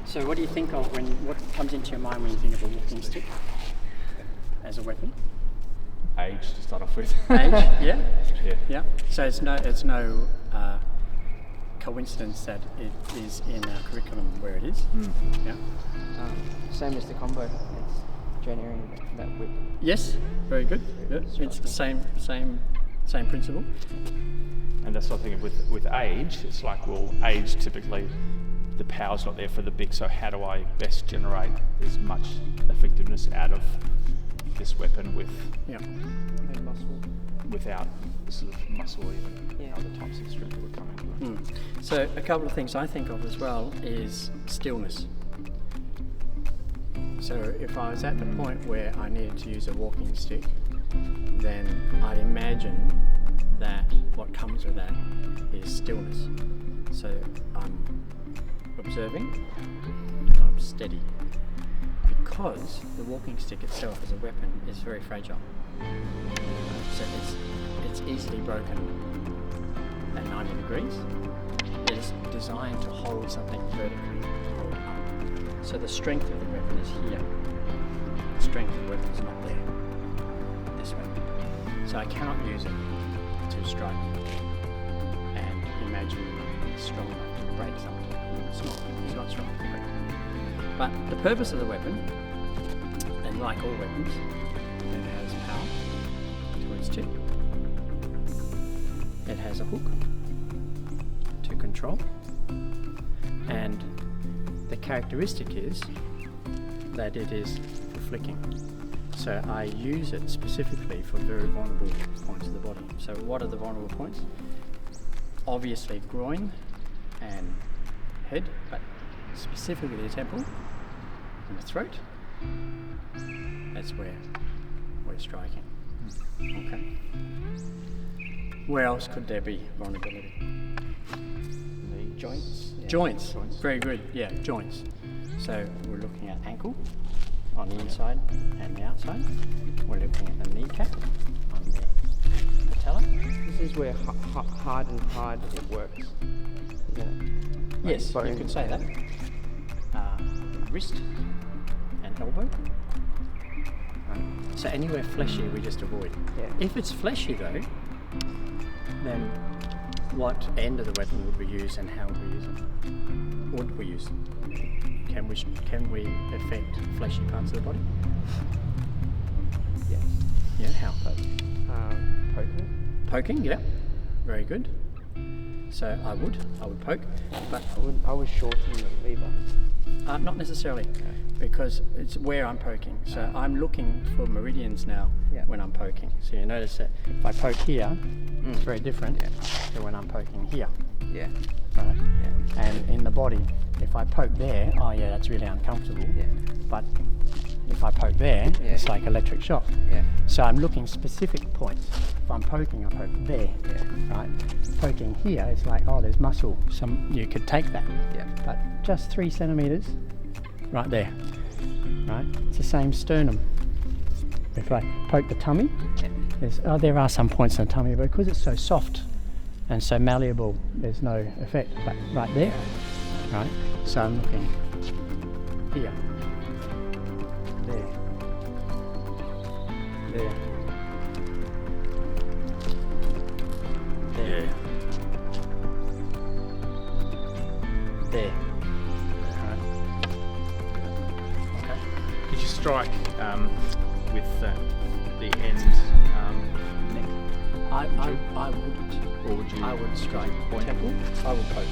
So what do you think of what comes into your mind when you think of a walking stick as a weapon? Age to start off with. Age, yeah? Yeah. Yeah. So it's no coincidence that it is in our curriculum where it is. Yeah. Same as the combo. It's generating that whip. Yes, very good. Yeah. It's the same principle. And that's what I think with age, it's like, well, age typically, the power's not there for the big, so how do I best generate as much effectiveness out of this weapon And muscle. without the sort of muscle even other types of strength that would come into it. So a couple of things I think of as well is stillness. So if I was at the point where I needed to use a walking stick, then I'd imagine that what comes with that is stillness. So I'm observing and I'm steady. Because the walking stick itself as a weapon is very fragile. So it's easily broken at 90 degrees. It is designed to hold something vertically, hold up. So the strength of the weapon is here. The strength of the weapon is not there, this way. So I cannot use it to strike and imagine it's strong enough to break something. It's not strong enough to break something. But the purpose of the weapon, and like all weapons, it has power to its tip. It has a hook to control, and the characteristic is that it is for flicking. So I use it specifically for very vulnerable points of the body. So what are the vulnerable points? Obviously groin and head, but specifically the temple and the throat. That's where we're striking. Okay. Where else could there be vulnerability? Joints. Yeah. Joints. Very good. Yeah, joints. So we're looking at ankle on the inside and the outside. We're looking at the kneecap on the patella. This is where hard it works. Yeah. Yes, you could say that. Wrist and elbow. So anywhere fleshy we just avoid. Yeah. If it's fleshy though, then what end of the weapon would we use and how would we use it? Would we use it? Can we affect fleshy parts of the body? Yes. Yeah, how? Poking. Poking, yeah. Very good. So I would poke, but I would shorten the lever. not necessarily, because it's where I'm poking. So I'm looking for meridians now when I'm poking. So you notice that if I poke here, it's very different to when I'm poking here. Yeah. Right? Yeah. And in the body, if I poke there, that's really uncomfortable. Yeah. But if I poke there, it's like electric shock. Yeah. So I'm looking specific points. If I'm poking, I poke there. Yeah. Right? Poking here, it's like, there's muscle. You could take that. Yeah. But just 3 centimeters, right there. Right? It's the same sternum. If I poke the tummy, there are some points in the tummy, but because it's so soft and so malleable, there's no effect. But right there, right? So I'm looking here, there, there, there, there. Right. Okay. Could you strike with the end neck? I wouldn't. Or would you? I would strike point temple. I would poke.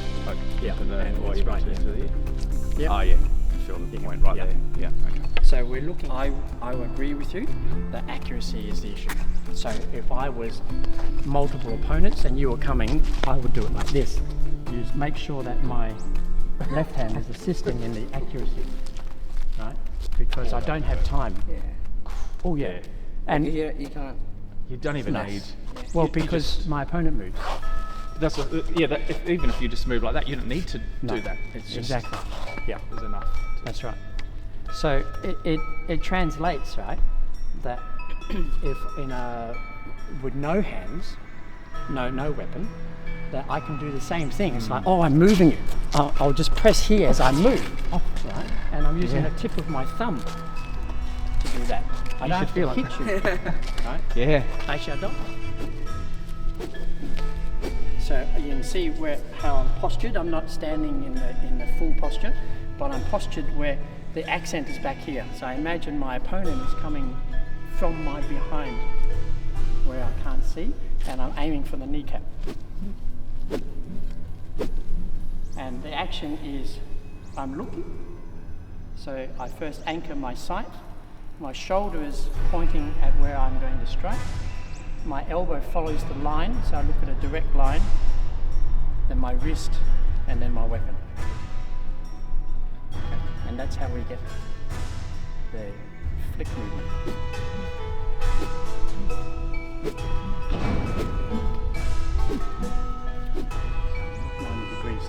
Yeah. And it's right into the ear. Yeah. Oh yeah. Feel the point right there. Yeah. Okay. So we're looking. I agree with you. The accuracy is the issue. So if I was multiple opponents and you were coming, I would do it like this. You just make sure that my left hand is assisting in the accuracy, right? Because I don't have time. Yeah. Oh yeah. And you can't. You don't even need. Well, because my opponent moves. That's even if you just move like that, you don't need to do that. It's just exactly. Yeah. There's enough. That's right. So it translates, right, that if with no hands, no weapon, that I can do the same thing. It's like, oh, I'm moving it. I'll just press here as I move, right? And I'm using the tip of my thumb to do that. I don't have to hit you, right? Yeah. Actually, I don't. So you can see how I'm postured. I'm not standing in the full posture, but I'm postured where the accent is back here. So I imagine my opponent is coming from my behind, where I can't see, and I'm aiming for the kneecap. And the action is, I'm looking. So I first anchor my sight. My shoulder is pointing at where I'm going to strike. My elbow follows the line, so I look at a direct line, then my wrist, and then my weapon. Okay. And that's how we get the flick movement. 90 degrees.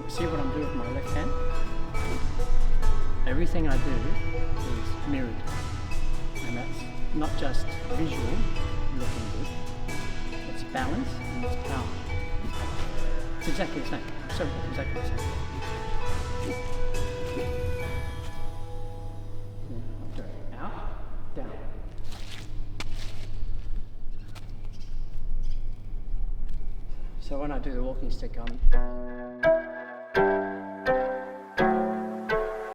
See what I'm doing with my left hand? Everything I do is mirrored. And that's not just visual, looking good. It's balance and it's power. It's exactly the same. So exactly the same. Out, down. So when I do the walking stick, I'm